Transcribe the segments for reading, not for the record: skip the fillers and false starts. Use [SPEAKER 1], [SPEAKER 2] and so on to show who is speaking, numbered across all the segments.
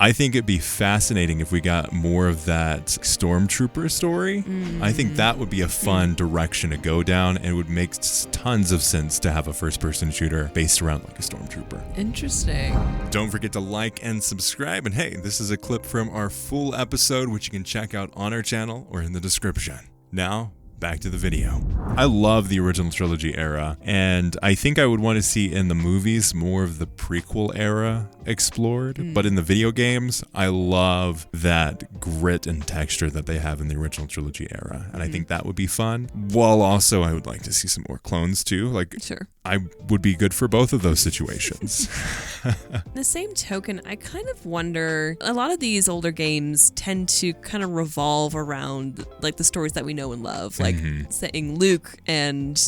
[SPEAKER 1] I think it'd be fascinating if we got more of that stormtrooper story. I think that would be a fun direction to go down, and it would make tons of sense to have a first-person shooter based around like a stormtrooper.
[SPEAKER 2] Interesting.
[SPEAKER 1] Don't forget to like and subscribe. And hey, this is a clip from our full episode, which you can check out on our channel or in the description. Now, back to the video. I love the original trilogy era, and I think I would want to see in the movies more of the prequel era explored. But in the video games, I love that grit and texture that they have in the original trilogy era, and I think that would be fun. While also, I would like to see some more clones too. Like,
[SPEAKER 2] sure,
[SPEAKER 1] I would be good for both of those situations.
[SPEAKER 2] The same token, I kind of wonder, a lot of these older games tend to kind of revolve around like the stories that we know and love, like saying Luke and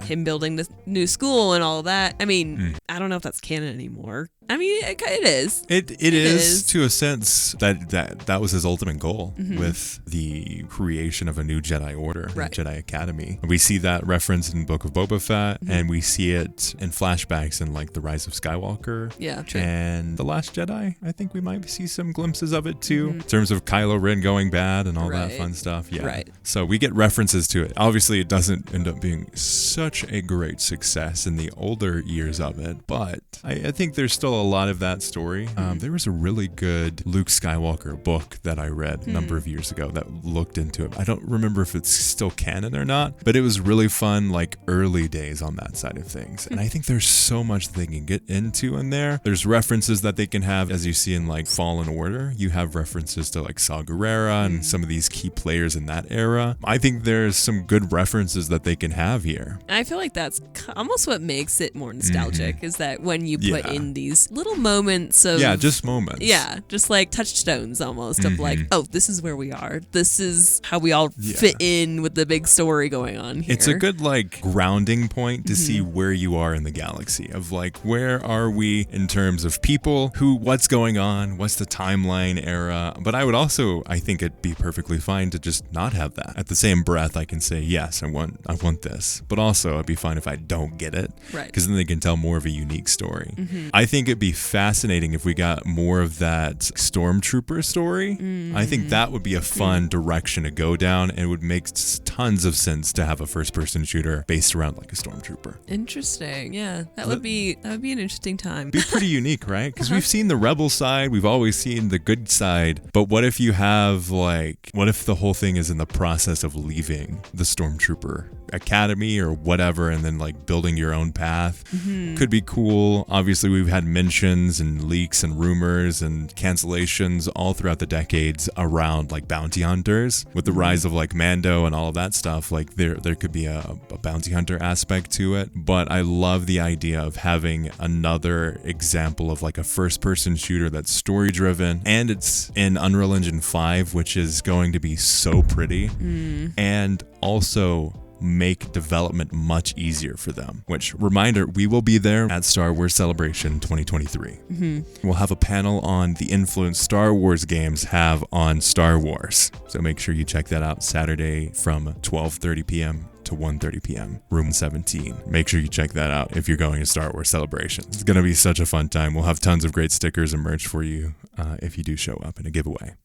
[SPEAKER 2] him building the new school and all of that. I mean, I don't know if that's canon anymore. I mean, it is.
[SPEAKER 1] It is to a sense that was his ultimate goal with the creation of a new Jedi Order, Jedi Academy. We see that referenced in Book of Boba Fett, and we see it in flashbacks in like The Rise of Skywalker.
[SPEAKER 2] Yeah, true.
[SPEAKER 1] And The Last Jedi. I think we might see some glimpses of it too, in terms of Kylo Ren going bad and all that fun stuff. Yeah.
[SPEAKER 2] Right.
[SPEAKER 1] So we get references to it. Obviously, it doesn't end up being such a great success in the older years of it, but I think there's still a lot of that story. There was a really good Luke Skywalker book that I read a number of years ago that looked into it. I don't remember if it's still canon or not, but it was really fun, like early days on that side of things. And I think there's so much they can get into in there. There's references that they can have, as you see in like Fallen Order. You have references to like Saw Gerrera and some of these key players in that era. I think there's some good references that they can have here.
[SPEAKER 2] I feel like that's almost what makes it more nostalgic, is that when you put in these little moments of
[SPEAKER 1] just moments,
[SPEAKER 2] just like touchstones almost of like, oh, this is where we are, this is how we all fit in with the big story going on here.
[SPEAKER 1] It's a good like grounding point to see where you are in the galaxy, of like, where are we in terms of people, what's going on, what's the timeline era. But I would also, I think it'd be perfectly fine to just not have that. At the same breath, I can say, yes, I want this, but also it'd be fine if I don't get it, because then they can tell more of a unique story. I think it'd be fascinating if we got more of that stormtrooper story. I think that would be a fun direction to go down, and it would make tons of sense to have a first-person shooter based around like a stormtrooper.
[SPEAKER 2] Interesting. Yeah, that would be an interesting time.
[SPEAKER 1] Be pretty unique, right? Because we've seen the rebel side, we've always seen the good side, but what if you have like, what if the whole thing is in the process of leaving the stormtrooper academy or whatever, and then like building your own path? Could be cool. Obviously, we've had mentions and leaks and rumors and cancellations all throughout the decades around like bounty hunters. With the rise of like Mando and all of that stuff, like there could be a bounty hunter aspect to it. But I love the idea of having another example of like a first-person shooter that's story-driven, and it's in Unreal Engine 5, which is going to be so pretty, and also make development much easier for them. Which, reminder, we will be there at Star Wars Celebration 2023. We'll have a panel on the influence Star Wars games have on Star Wars. So make sure you check that out Saturday from 12:30 p.m. to 1:30 p.m. Room 17. Make sure you check that out if you're going to Star Wars Celebration. It's going to be such a fun time. We'll have tons of great stickers and merch for you if you do show up in a giveaway.